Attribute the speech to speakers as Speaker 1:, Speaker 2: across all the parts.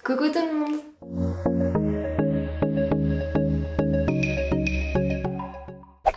Speaker 1: Coucou tout le monde!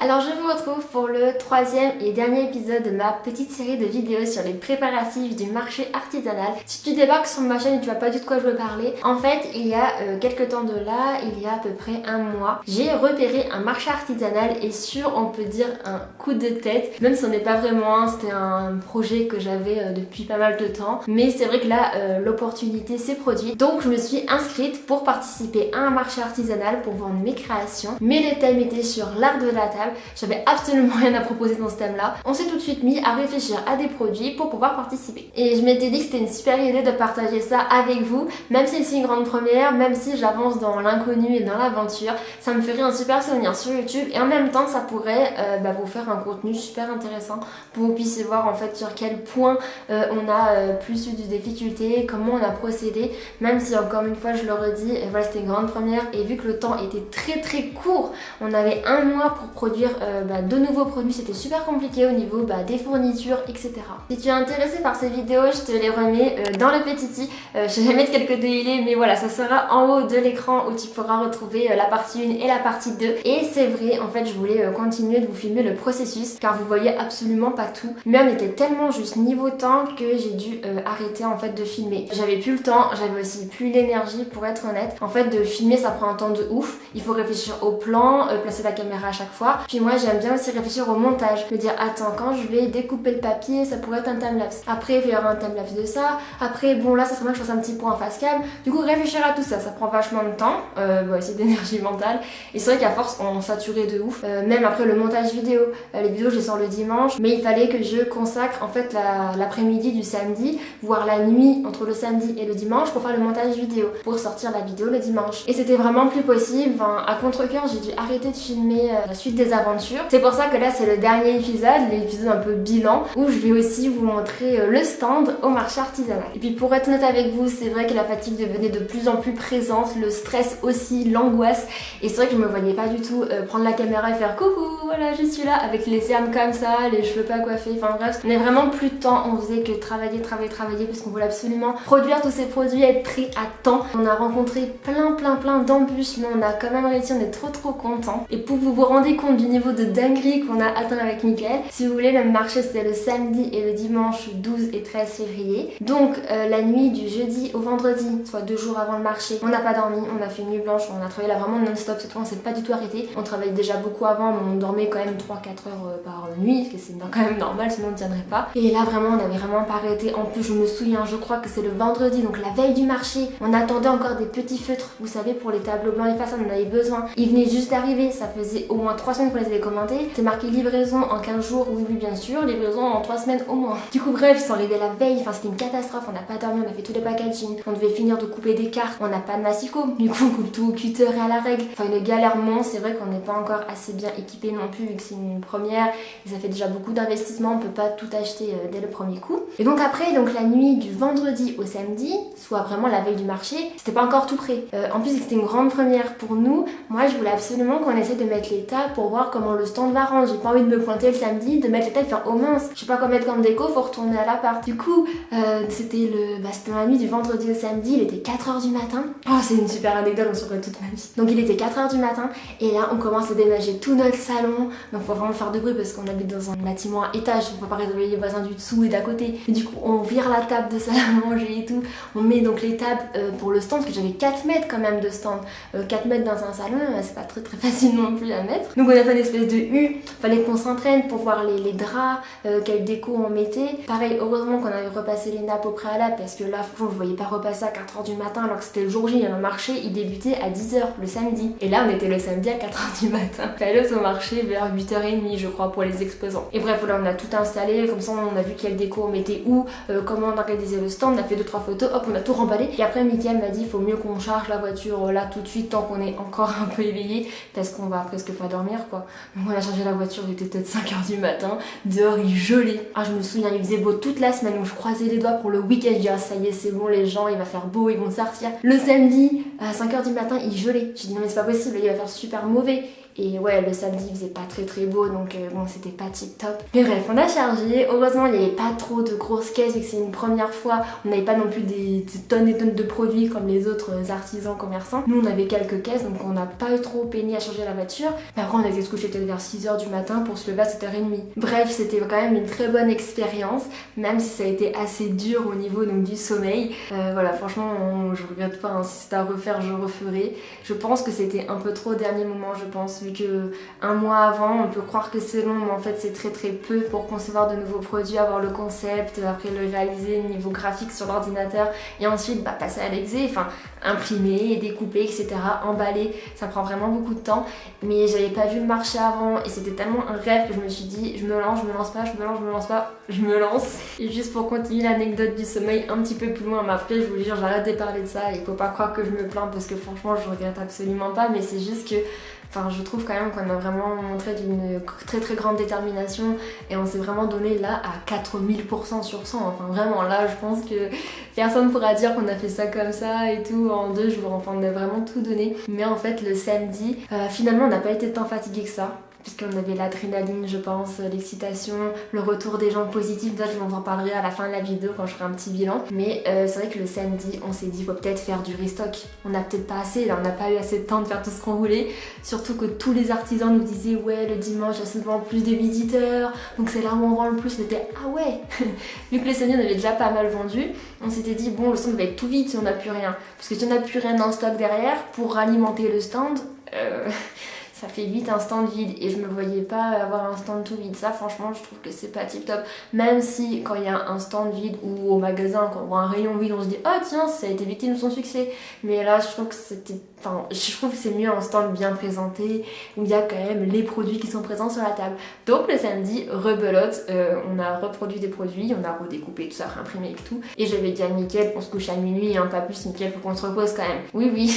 Speaker 1: Alors je vous retrouve pour le troisième et dernier épisode de ma petite série de vidéos sur les préparatifs du marché artisanal. Si tu débarques sur ma chaîne et tu vois pas du tout de quoi je veux parler, en fait il y a quelques temps de là, il y a à peu près un mois, j'ai repéré un marché artisanal et sur, on peut dire, un coup de tête. Même si ce n'est pas vraiment un, c'était un projet que j'avais depuis pas mal de temps. Mais c'est vrai que là, l'opportunité s'est produite. Donc je me suis inscrite pour participer à un marché artisanal pour vendre mes créations. Mais le thème était sur l'art de la table. J'avais absolument rien à proposer dans ce thème là. On s'est tout de suite mis à réfléchir à des produits pour pouvoir participer. Et je m'étais dit que c'était une super idée de partager ça avec vous. Même si c'est une grande première, même si j'avance dans l'inconnu et dans l'aventure, ça me ferait un super souvenir sur YouTube. Et en même temps ça pourrait vous faire un contenu super intéressant pour que vous puissiez voir en fait sur quel point on a plus eu de difficultés, comment on a procédé. Même si encore une fois je le redis, voilà, c'était une grande première. Et vu que le temps était très court, on avait un mois pour produire de nouveaux produits, c'était super compliqué au niveau des fournitures, etc. Si tu es intéressé par ces vidéos, je te les remets dans le petit i. Je vais mettre quelques défilés, mais voilà, ça sera en haut de l'écran où tu pourras retrouver la partie 1 et la partie 2. Et c'est vrai, en fait, je voulais continuer de vous filmer le processus, car vous voyez absolument pas tout. Mais on était tellement juste niveau temps que j'ai dû arrêter en fait de filmer. J'avais plus le temps, j'avais aussi plus l'énergie pour être honnête. En fait, de filmer, ça prend un temps de ouf. Il faut réfléchir au plan, placer la caméra à chaque fois. Puis moi j'aime bien aussi réfléchir au montage, me dire attends, quand je vais découper le papier ça pourrait être un timelapse, après il va y avoir un timelapse de ça, après bon là ça serait bien que je fasse un petit point en face cam. Du coup réfléchir à tout ça, ça prend vachement de temps, aussi d'énergie mentale. Et c'est vrai qu'à force on saturait de ouf, même après le montage vidéo, les vidéos je les sors le dimanche, mais il fallait que je consacre en fait l'après-midi du samedi, voire la nuit entre le samedi et le dimanche pour faire le montage vidéo, pour sortir la vidéo le dimanche. Et c'était vraiment plus possible, enfin, à contre-cœur j'ai dû arrêter de filmer la suite des aventures. C'est pour ça que là c'est le dernier épisode, l'épisode un peu bilan, où je vais aussi vous montrer le stand au marché artisanal. Et puis pour être honnête avec vous, c'est vrai que la fatigue devenait de plus en plus présente, le stress aussi, l'angoisse. Et c'est vrai que je me voyais pas du tout prendre la caméra et faire coucou, voilà je suis là, avec les cernes comme ça, les cheveux pas coiffés, enfin bref. On n'avait vraiment plus de temps, on faisait que travailler parce qu'on voulait absolument produire tous ces produits, être prêts à temps. On a rencontré plein d'embûches, mais on a quand même réussi, on est trop contents. Et pour vous rendez compte du niveau de dinguerie qu'on a atteint avec Mickaël, si vous voulez, le marché c'était le samedi et le dimanche 12 et 13 février. Donc la nuit du jeudi au vendredi, soit 2 jours avant le marché, on n'a pas dormi, on a fait une nuit blanche, on a travaillé là vraiment non-stop, cette fois on s'est pas du tout arrêté. On travaillait déjà beaucoup avant, mais on dormait quand même 3-4 heures par nuit, parce que c'est quand même normal, sinon on ne tiendrait pas. Et là vraiment on n'avait vraiment pas arrêté. En plus je me souviens, je crois que c'est le vendredi, donc la veille du marché, on attendait encore des petits feutres, vous savez, pour les tableaux blancs et façades, on avait besoin. Ils venaient juste d'arriver, ça faisait au moins 3 semaines qu'on les avait commentés. C'est marqué livraison en 15 jours, oui bien sûr, livraison en 3 semaines au moins. Du coup bref, ils sont levés la veille, enfin c'était une catastrophe, on n'a pas dormi, on a fait tous les packaging, on devait finir de couper des cartes, on n'a pas de massicot, du coup on coupe tout au cutter et à la règle. Enfin une galère monstre, c'est vrai qu'on n'est pas encore assez bien équipé non plus vu que c'est une première et ça fait déjà beaucoup d'investissement, on peut pas tout acheter dès le premier coup. Et donc après, donc la nuit du vendredi au samedi, soit vraiment la veille du marché, c'était pas encore tout prêt. En plus c'était une grande première pour nous, moi je voulais absolument qu'on essaie de mettre les tables pour voir comment le stand va rendre. J'ai pas envie de me pointer le samedi, de mettre les tables et faire oh mince, je sais pas quoi mettre comme déco, faut retourner à l'appart. Du coup, c'était dans la nuit du vendredi au samedi, il était 4h du matin. Oh, c'est une super anecdote, on saurait toute ma vie. Donc il était 4h du matin et là on commence à déménager tout notre salon. Donc faut vraiment faire de bruit parce qu'on habite dans un bâtiment à étage, on peut pas réveiller les voisins du dessous et d'à côté. Et du coup, on vire la table de salle à manger et tout. On met donc les tables pour le stand, parce que j'avais 4 mètres quand même de stand. 4 mètres dans un salon, c'est pas très facile non plus à mettre. Donc on a fait une espèce de U, fallait qu'on s'entraîne pour voir les draps, quelle déco on mettait. Pareil, heureusement qu'on avait repassé les nappes au préalable, parce que là franchement je voyais pas repasser à 4h du matin alors que c'était le jour J. Le marché il débutait à 10h le samedi. Et là on était le samedi à 4h du matin. Fallait au marché vers 8h30 je crois pour les exposants. Et bref là on a tout installé, comme ça on a vu quelle déco on mettait où, comment on organisait le stand, on a fait 2-3 photos, hop on a tout remballé. Et après Mickaël m'a dit faut mieux qu'on charge la voiture là tout de suite tant qu'on est encore un peu éveillé, parce qu'on va presque pas dormir quoi. Donc on a chargé la voiture, il était peut-être 5h du matin, dehors il gelait. Ah je me souviens, il faisait beau toute la semaine, donc je croisais les doigts pour le week-end, je dis ah ça y est c'est bon les gens, il va faire beau, ils vont sortir. Le samedi à 5h du matin il gelait, j'ai dit non mais c'est pas possible, il va faire super mauvais. Et ouais, le samedi il faisait pas très beau, donc bon, c'était pas tip top. Mais bref, on a chargé. Heureusement, il n'y avait pas trop de grosses caisses vu que c'est une première fois. On n'avait pas non plus des tonnes et tonnes de produits comme les autres artisans commerçants. Nous, on avait quelques caisses, donc on n'a pas trop peiné à changer la voiture. Mais après, on a été se coucher peut-être vers 6h du matin pour se lever à 7h30. Bref, c'était quand même une très bonne expérience, même si ça a été assez dur au niveau donc, du sommeil. Voilà, franchement, je regrette pas. Hein. Si c'était à refaire, je referai. Je pense que c'était un peu trop au dernier moment, je pense, vu que un mois avant, on peut croire que c'est long, mais en fait c'est très peu pour concevoir de nouveaux produits, avoir le concept, après le réaliser niveau graphique sur l'ordinateur et ensuite passer à l'exé, enfin imprimer, découper, etc., emballer, ça prend vraiment beaucoup de temps. Mais j'avais pas vu le marché avant et c'était tellement un rêve que je me suis dit je me lance pas, je me lance. Et juste pour continuer l'anecdote du sommeil un petit peu plus loin, mais après je vous jure j'arrête de parler de ça, il faut pas croire que je me plains parce que franchement je regrette absolument pas, mais c'est juste que je trouve quand même qu'on a vraiment montré d'une très grande détermination et on s'est vraiment donné là à 4000% sur 100. Enfin vraiment là je pense que personne pourra dire qu'on a fait ça comme ça et tout en 2 jours. Enfin on a vraiment tout donné. Mais en fait le samedi, finalement on n'a pas été tant fatigué que ça. Puisqu'on avait l'adrénaline, je pense, l'excitation, le retour des gens positifs. Là, je vous en parlerai à la fin de la vidéo quand je ferai un petit bilan. Mais c'est vrai que le samedi, on s'est dit, faut peut-être faire du restock. On n'a peut-être pas assez, là, on n'a pas eu assez de temps de faire tout ce qu'on voulait. Surtout que tous les artisans nous disaient, ouais, le dimanche, il y a souvent plus de visiteurs. Donc c'est là où on vend le plus. On était, ah ouais. Vu que le samedi, on avait déjà pas mal vendu, on s'était dit, bon, le stand va être tout vide si on n'a plus rien. Parce que si on n'a plus rien en stock derrière, pour alimenter le stand... ça fait vite un stand vide et je me voyais pas avoir un stand tout vide. Ça franchement je trouve que c'est pas tip top. Même si quand il y a un stand vide ou au magasin quand on voit un rayon vide on se dit oh tiens ça a été victime de son succès. Mais là je trouve que je trouve que c'est mieux un stand bien présenté où il y a quand même les produits qui sont présents sur la table. Donc le samedi, rebelote, on a reproduit des produits, on a redécoupé tout ça, réimprimé et tout. Et j'avais dit à Mickaël qu'on se couche à minuit, hein, pas plus. Mickaël, faut qu'on se repose quand même. Oui,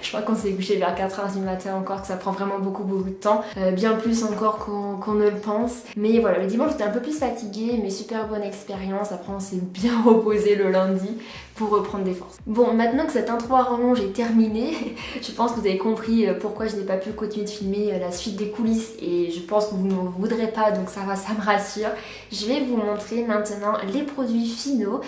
Speaker 1: je crois qu'on s'est couché vers 4h du matin encore, que ça prend vraiment beaucoup de temps. Bien plus encore qu'on ne le pense. Mais voilà, le dimanche j'étais un peu plus fatiguée, mais super bonne expérience. Après on s'est bien reposé le lundi pour reprendre des forces. Bon, maintenant que cette intro à rallonge est terminée, je pense que vous avez compris pourquoi je n'ai pas pu continuer de filmer la suite des coulisses et je pense que vous ne m'en voudrez pas, donc ça va, ça me rassure. Je vais vous montrer maintenant les produits finaux,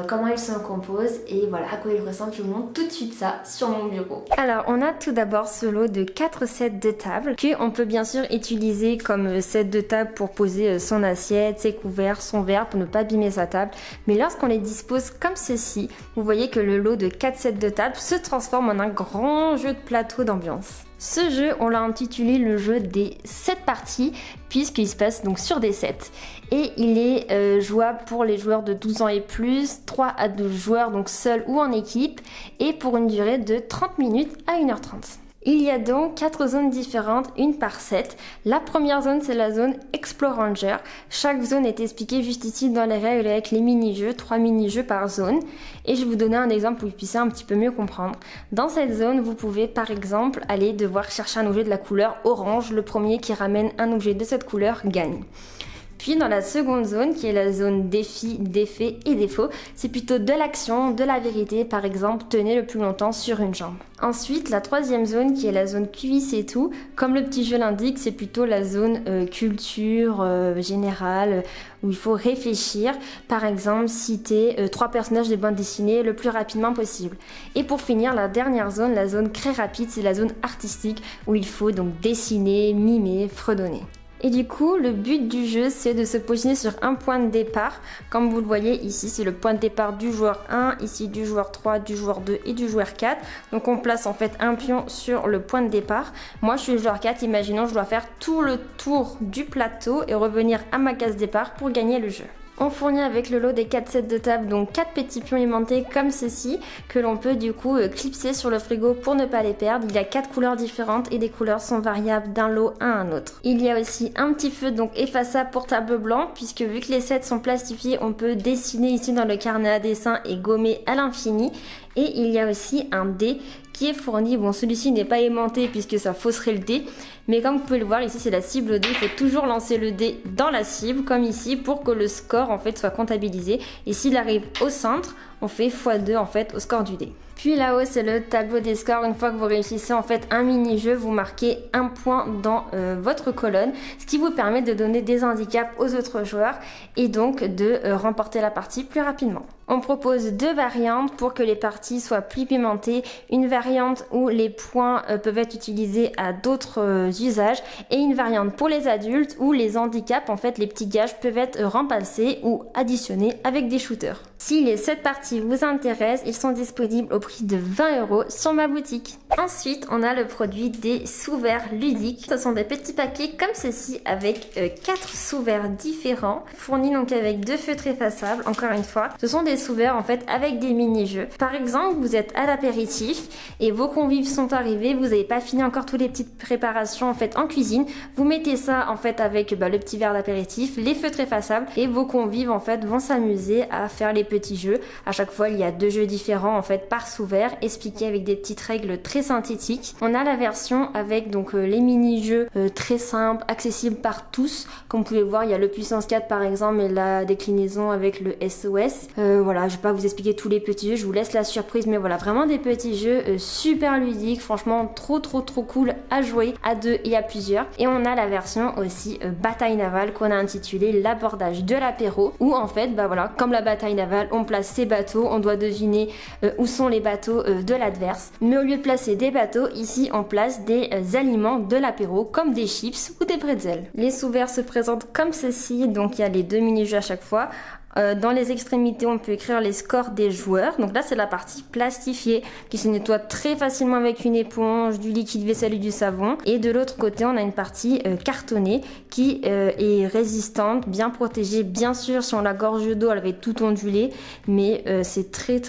Speaker 1: comment ils se composent et voilà à quoi ils ressemblent. Je vous montre tout de suite ça sur mon bureau. Alors on a tout d'abord ce lot de 4 sets de table qu'on peut bien sûr utiliser comme set de table pour poser son assiette, ses couverts, son verre pour ne pas abîmer sa table. Mais lorsqu'on les dispose comme ceci, vous voyez que le lot de 4 sets de table se transforme en un grand jeu de plateau d'ambiance. Ce jeu, on l'a intitulé le jeu des 7 parties puisqu'il se passe donc sur des sets. Et il est jouable pour les joueurs de 12 ans et plus, 3 à 12 joueurs donc seuls ou en équipe et pour une durée de 30 minutes à 1h30. Il y a donc 4 zones différentes, une par set. La première zone, c'est la zone Explore Ranger. Chaque zone est expliquée juste ici dans les règles avec les mini-jeux, 3 mini-jeux par zone. Et je vais vous donner un exemple pour que vous puissiez un petit peu mieux comprendre. Dans cette zone, vous pouvez par exemple aller devoir chercher un objet de la couleur orange. Le premier qui ramène un objet de cette couleur gagne. Puis dans la seconde zone, qui est la zone défi, défait et défaut, c'est plutôt de l'action, de la vérité, par exemple, tenez le plus longtemps sur une jambe. Ensuite, la troisième zone, qui est la zone cuisse et tout, comme le petit jeu l'indique, c'est plutôt la zone culture générale, où il faut réfléchir, par exemple, citer 3 personnages de bande dessinée le plus rapidement possible. Et pour finir, la dernière zone, la zone très rapide, c'est la zone artistique, où il faut donc dessiner, mimer, fredonner. Et du coup, le but du jeu, c'est de se positionner sur un point de départ. Comme vous le voyez ici, c'est le point de départ du joueur 1, ici du joueur 3, du joueur 2 et du joueur 4. Donc on place en fait un pion sur le point de départ. Moi, je suis le joueur 4, imaginons je dois faire tout le tour du plateau et revenir à ma case départ pour gagner le jeu. On fournit avec le lot des 4 sets de table donc 4 petits pions aimantés comme ceci que l'on peut du coup clipser sur le frigo pour ne pas les perdre. Il y a 4 couleurs différentes et les couleurs sont variables d'un lot à un autre. Il y a aussi un petit feu donc effaçable pour tableau blanc puisque vu que les sets sont plastifiés, on peut dessiner ici dans le carnet à dessin et gommer à l'infini. Et il y a aussi un dé qui est fourni. Bon, celui-ci n'est pas aimanté puisque ça fausserait le dé. Mais comme vous pouvez le voir, ici c'est la cible au dé. Il faut toujours lancer le dé dans la cible, comme ici, pour que le score en fait soit comptabilisé. Et s'il arrive au centre, on fait x2 en fait au score du dé. Puis là-haut, c'est le tableau des scores. Une fois que vous réussissez en fait un mini-jeu, vous marquez un point dans votre colonne, ce qui vous permet de donner des handicaps aux autres joueurs et donc de remporter la partie plus rapidement. On propose 2 variantes pour que les parties soient plus pimentées. Une variante où les points peuvent être utilisés à d'autres usages et une variante pour les adultes où les handicaps, en fait les petits gages, peuvent être remplacés ou additionnés avec des shooters. Si les 7 parties vous intéressent, ils sont disponibles au prix de 20 € sur ma boutique. Ensuite, on a le produit des sous-verres ludiques. Ce sont des petits paquets comme ceci avec 4 sous-verres différents, fournis donc avec 2 feutres effaçables. Encore une fois, ce sont des sous-verres en fait avec des mini-jeux. Par exemple, vous êtes à l'apéritif et vos convives sont arrivés, vous n'avez pas fini encore toutes les petites préparations en fait en cuisine. Vous mettez ça en fait avec le petit verre d'apéritif, les feutres effaçables et vos convives en fait vont s'amuser à faire les petits jeux. À chaque fois, il y a 2 jeux différents en fait par sous-verre, expliqués avec des petites règles très synthétiques. On a la version avec donc les mini-jeux très simples, accessibles par tous. Comme vous pouvez voir, il y a le puissance 4 par exemple et la déclinaison avec le SOS. Voilà, je vais pas vous expliquer tous les petits jeux, je vous laisse la surprise, mais voilà, vraiment des petits jeux super ludiques, franchement trop cool à jouer à 2 et à plusieurs. Et on a la version aussi bataille navale qu'on a intitulée l'abordage de l'apéro, où en fait, voilà, comme la bataille navale, on place ses bateaux, on doit deviner où sont les bateaux de l'adverse. Mais au lieu de placer des bateaux, ici on place des aliments de l'apéro, comme des chips ou des pretzels. Les sous-verres se présentent comme ceci, donc il y a les 2 mini-jeux à chaque fois. Dans les extrémités, on peut écrire les scores des joueurs. Donc là, c'est la partie plastifiée qui se nettoie très facilement avec une éponge, du liquide vaisselle et du savon. Et de l'autre côté, on a une partie cartonnée qui est résistante, bien protégée. Bien sûr, si on la gorge d'eau, elle va être tout ondulée, mais c'est très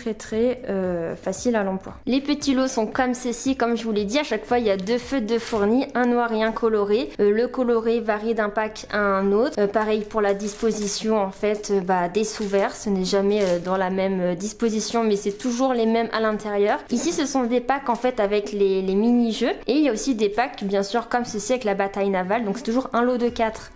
Speaker 1: facile à l'emploi. Les petits lots sont comme ceci, comme je vous l'ai dit. À chaque fois, il y a 2 feutres de fournis, un noir et un coloré. Le coloré varie d'un pack à un autre. Pareil pour la disposition, en fait, des sous-verres, ce n'est jamais dans la même disposition, mais c'est toujours les mêmes à l'intérieur. Ici, ce sont des packs en fait avec les mini-jeux, et il y a aussi des packs bien sûr comme ceci avec la bataille navale, donc c'est toujours un lot de 4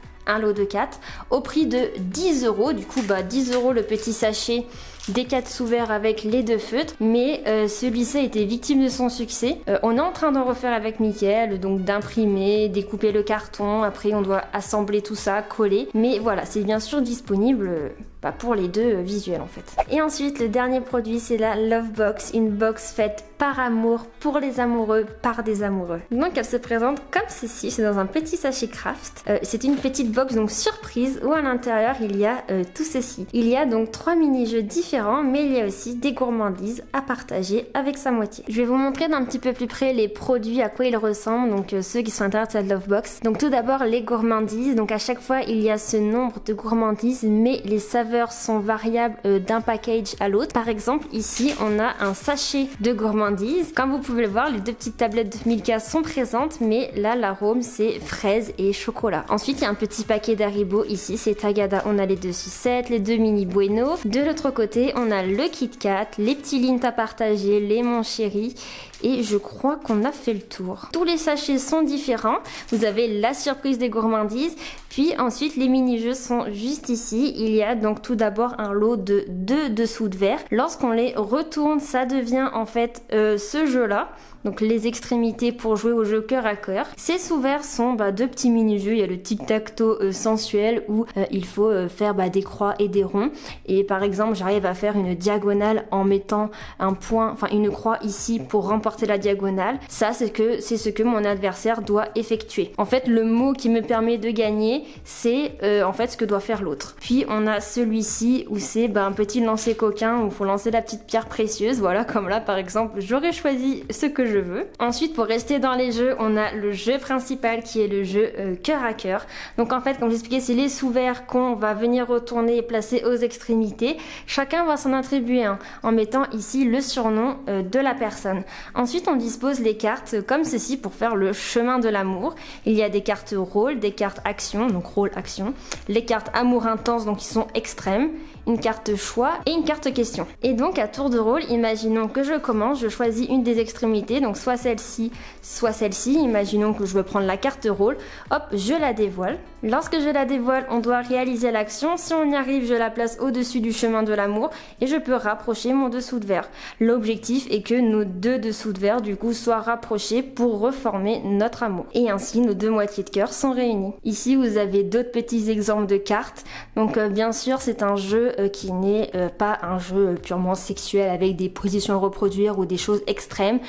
Speaker 1: au prix de 10 €. Du coup 10 € le petit sachet des 4 sous-verres avec les 2 feutres, mais celui-ci a été victime de son succès. On est en train d'en refaire avec Mickaël, donc d'imprimer, découper le carton, après on doit assembler tout ça, coller, mais voilà, c'est bien sûr disponible pour les 2 visuels en fait. Et ensuite, le dernier produit, c'est la Love Box, une box faite par amour, pour les amoureux, par des amoureux. Donc elle se présente comme ceci, c'est dans un petit sachet craft. C'est une petite box donc surprise où à l'intérieur il y a tout ceci. Il y a donc 3 mini-jeux différents, mais il y a aussi des gourmandises à partager avec sa moitié. Je vais vous montrer d'un petit peu plus près les produits, à quoi ils ressemblent, donc ceux qui sont à l'intérieur de cette Love Box. Donc tout d'abord les gourmandises, donc à chaque fois il y a ce nombre de gourmandises, mais les saveurs sont variables d'un package à l'autre. Par exemple, ici on a un sachet de gourmandises. Comme vous pouvez le voir, les 2 petites tablettes de Milka sont présentes, mais là l'arôme c'est fraise et chocolat. Ensuite, il y a un petit paquet d'Haribo ici, c'est Tagada, on a les 2 sucettes, les 2 mini Bueno. De l'autre côté, on a le Kit Kat, les petits Lindt à partager, les Mon Chéri, et je crois qu'on a fait le tour. Tous les sachets sont différents. Vous avez la surprise des gourmandises, puis ensuite les mini-jeux sont juste ici. Il y a donc tout d'abord un lot de 2 dessous de verre. Lorsqu'on les retourne, ça devient en fait ce jeu-là. Donc les extrémités pour jouer au jeu cœur à cœur. Ces sous-verres sont 2 petits mini-jeux. Il y a le tic-tac-toe sensuel où il faut faire des croix et des ronds. Et par exemple, j'arrive à faire une diagonale en mettant un point, enfin une croix ici pour remporter la diagonale. Ça, c'est ce que mon adversaire doit effectuer. En fait, le mot qui me permet de gagner, c'est en fait ce que doit faire l'autre. Puis on a celui-ci où c'est un petit lancer coquin où il faut lancer la petite pierre précieuse. Voilà, comme là par exemple, j'aurais choisi ce que je veux. Ensuite, pour rester dans les jeux, on a le jeu principal qui est le jeu cœur à cœur. Donc en fait, comme j'expliquais, c'est les sous-verres qu'on va venir retourner et placer aux extrémités. Chacun va s'en attribuer un en mettant ici le surnom de la personne. Ensuite, on dispose les cartes comme ceci pour faire le chemin de l'amour. Il y a des cartes rôle, des cartes action, donc rôle action, les cartes amour intense, donc qui sont extrêmes, une carte choix et une carte question. Et donc à tour de rôle, imaginons que je commence, je choisis une des extrémités, donc soit celle-ci, soit celle-ci. Imaginons que je veux prendre la carte rôle, hop, je la dévoile. Lorsque je la dévoile, on doit réaliser l'action. Si on y arrive, je la place au-dessus du chemin de l'amour et je peux rapprocher mon dessous de verre. L'objectif est que nos deux dessous de verre du coup soient rapprochés pour reformer notre amour. Et ainsi, nos deux moitiés de cœur sont réunies. Ici, vous avez d'autres petits exemples de cartes. Donc bien sûr, c'est un jeu qui n'est pas un jeu purement sexuel avec des positions à reproduire ou des choses extrêmes.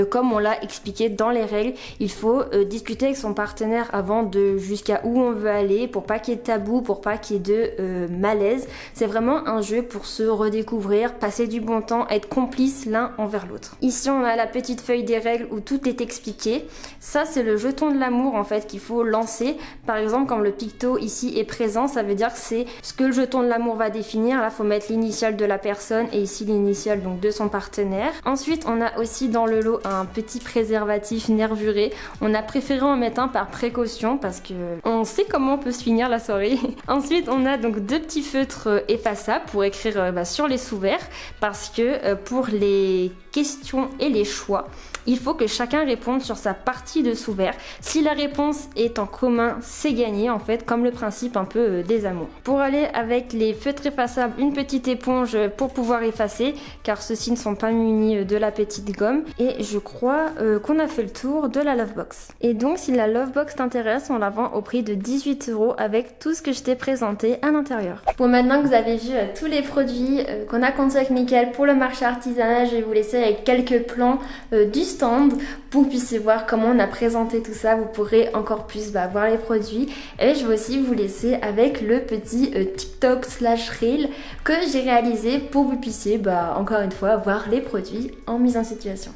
Speaker 1: Comme on l'a expliqué dans les règles, il faut discuter avec son partenaire avant de jusqu'à où on veut aller pour pas qu'il y ait de tabou, pour pas qu'il y ait de malaise. C'est vraiment un jeu pour se redécouvrir, passer du bon temps, être complices l'un envers l'autre. Ici, on a la petite feuille des règles où tout est expliqué. Ça, c'est le jeton de l'amour en fait qu'il faut lancer. Par exemple, comme le picto ici est présent, ça veut dire que c'est ce que le jeton de l'amour va définir. Là, il faut mettre l'initiale de la personne et ici l'initiale donc de son partenaire. Ensuite, on a aussi dans le lot un petit préservatif nervuré. On a préféré en mettre un par précaution parce que on sait comment on peut se finir la soirée. Ensuite, on a donc deux petits feutres effaçables pour écrire sur les sous-verts parce que pour les questions et les choix, il faut que chacun réponde sur sa partie de sous-verre. Si la réponse est en commun, c'est gagné en fait, comme le principe un peu des amours. Pour aller avec les feutres effaçables, une petite éponge pour pouvoir effacer, car ceux-ci ne sont pas munis de la petite gomme. Et je crois qu'on a fait le tour de la Lovebox. Et donc si la Lovebox t'intéresse, on la vend au prix de 18 € avec tout ce que je t'ai présenté à l'intérieur. Bon, maintenant que vous avez vu tous les produits qu'on a conçus avec Mickaël pour le marché artisanal, je vais vous laisser avec quelques plans du stand pour que vous puissiez voir comment on a présenté tout ça. Vous pourrez encore plus voir les produits et je vais aussi vous laisser avec le petit TikTok / reel que j'ai réalisé pour que vous puissiez encore une fois voir les produits en mise en situation.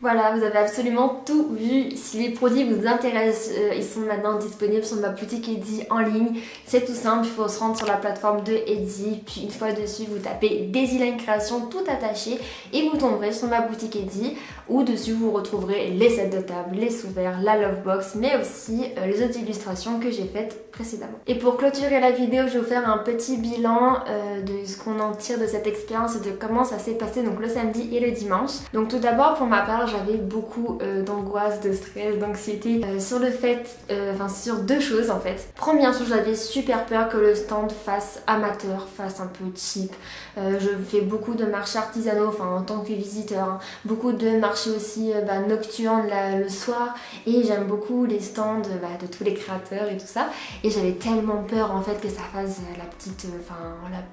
Speaker 1: Voilà, vous avez absolument tout vu. Si les produits vous intéressent, ils sont maintenant disponibles sur ma boutique Etsy en ligne. C'est tout simple, il faut se rendre sur la plateforme de Etsy. Puis une fois dessus, vous tapez Daisyline Création tout attaché et vous tomberez sur ma boutique Etsy où dessus vous retrouverez les sets de table, les sous-verts, la Lovebox, mais aussi les autres illustrations que j'ai faites précédemment. Et pour clôturer la vidéo, je vais vous faire un petit bilan de ce qu'on en tire de cette expérience et de comment ça s'est passé donc le samedi et le dimanche. Donc tout d'abord, pour ma part, j'avais beaucoup d'angoisse, de stress, d'anxiété sur le fait, sur deux choses en fait. Première chose, j'avais super peur que le stand fasse amateur, fasse un peu cheap. Je fais beaucoup de marchés artisanaux, en tant que visiteur, beaucoup de marchés aussi nocturnes le soir, et j'aime beaucoup les stands de tous les créateurs et tout ça. Et j'avais tellement peur en fait que ça fasse la petite,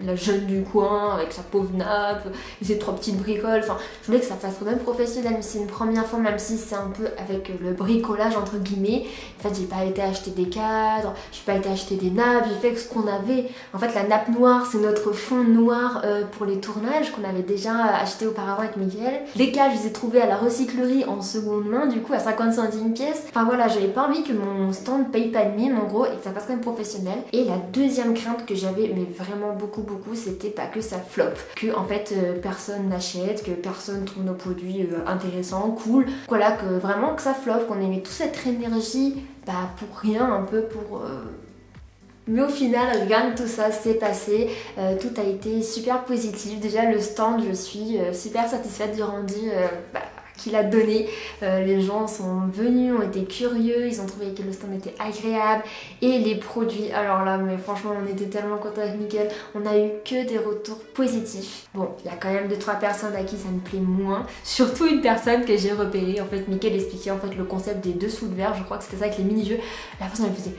Speaker 1: la jeune du coin avec sa pauvre nappe et ses 3 petites bricoles. Je voulais que ça fasse quand même professionnel, mais c'est une première fois, même si c'est un peu avec le bricolage entre guillemets. En fait, j'ai pas été acheter des cadres, j'ai pas été acheter des nappes, j'ai fait ce qu'on avait. En fait, la nappe noire, c'est notre fond noir pour les tournages qu'on avait déjà acheté auparavant avec Mickaël. Les cadres, je les ai trouvés à la recyclerie en seconde main, du coup à 50 centimes pièce. Voilà, j'avais pas envie que mon stand paye pas de mine en gros et que ça fasse quand même professionnel. Et la deuxième crainte que j'avais, mais vraiment beaucoup, c'était pas que ça flop, que en fait personne n'achète, que personne trouve nos produits intéressants, cool. Voilà, que vraiment que ça flop, qu'on ait mis toute cette énergie pour rien, un peu pour... Mais au final, regarde, tout ça s'est passé, tout a été super positif. Déjà le stand, je suis super satisfaite du rendu qu'il a donné. Les gens sont venus, ont été curieux, ils ont trouvé que le stand était agréable et les produits, alors là mais franchement on était tellement contents avec Mickaël, on a eu que des retours positifs. Bon, il y a quand même 2-3 personnes à qui ça me plaît moins, surtout une personne que j'ai repérée. En fait Mickaël expliquait en fait le concept des dessous de verre, je crois que c'était ça avec les mini-jeux. La personne elle faisait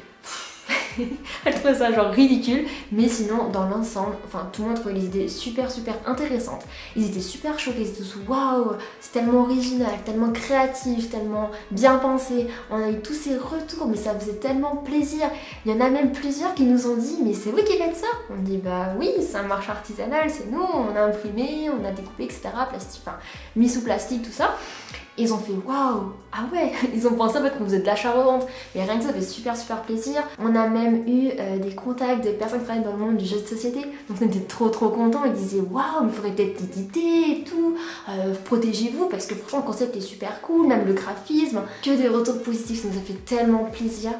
Speaker 1: elle trouvait ça genre ridicule, mais sinon dans l'ensemble, enfin tout le monde trouvait les idées super intéressantes. Ils étaient super choqués, ils étaient tous waouh, c'est tellement original, tellement créatif, tellement bien pensé. On a eu tous ces retours, mais ça faisait tellement plaisir. Il y en a même plusieurs qui nous ont dit mais c'est vous qui faites ça? On dit bah oui, c'est un marché artisanal, c'est nous, on a imprimé, on a découpé etc. Plastique, enfin mis sous plastique tout ça. Ils ont fait waouh, ah ouais, ils ont pensé en fait qu'on faisait de l'achat-revente. Mais rien que ça fait super plaisir. On a même eu des contacts de personnes qui travaillent dans le monde du jeu de société. Donc on était trop contents. Ils disaient waouh, mais il faudrait peut-être l'éditer et tout. Protégez-vous parce que franchement le concept est super cool, même le graphisme. Que des retours positifs, ça nous a fait tellement plaisir.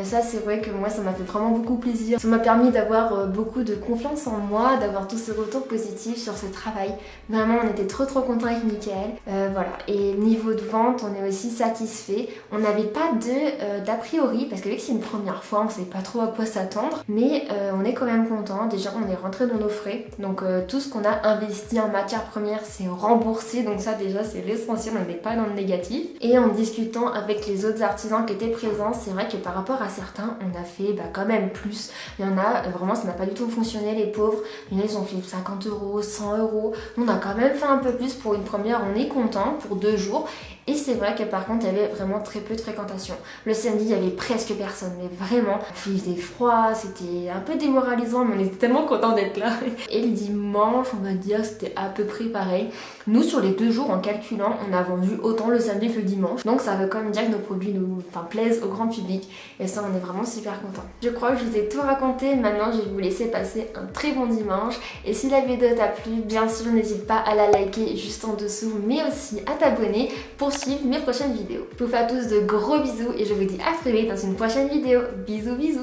Speaker 1: Ça c'est vrai que moi ça m'a fait vraiment beaucoup plaisir. Ça m'a permis d'avoir beaucoup de confiance en moi, d'avoir tous ces retours positifs sur ce travail. Vraiment on était trop contents avec Mickaël. Voilà, et niveau de vente, on est aussi satisfait. On n'avait pas d'a priori parce que vu que c'est une première fois, on ne sait pas trop à quoi s'attendre, mais on est quand même content. Déjà, on est rentré dans nos frais, donc tout ce qu'on a investi en matières premières, c'est remboursé. Donc ça, déjà, c'est l'essentiel. On n'est pas dans le négatif. Et en discutant avec les autres artisans qui étaient présents, c'est vrai que par rapport à certains, on a fait quand même plus. Il y en a vraiment, ça n'a pas du tout fonctionné, les pauvres. Il y en a, ils ont fait 50 €, 100 €. On a quand même fait un peu plus pour une première. On est content pour 2 jours. Et c'est vrai que par contre il y avait vraiment très peu de fréquentation. Le samedi il y avait presque personne, mais vraiment il faisait froid, c'était un peu démoralisant, mais on était tellement contents d'être là. Et le dimanche on va dire c'était à peu près pareil. Nous sur les 2 jours en calculant on a vendu autant le samedi que le dimanche. Donc ça veut quand même dire que nos produits nous plaisent au grand public. Et ça on est vraiment super contents. Je crois que je vous ai tout raconté, maintenant je vais vous laisser passer un très bon dimanche. Et si la vidéo t'a plu, bien sûr n'hésite pas à la liker juste en dessous, mais aussi à t'abonner pour suivre mes prochaines vidéos. Je vous fais à tous de gros bisous et je vous dis à très vite dans une prochaine vidéo. Bisous.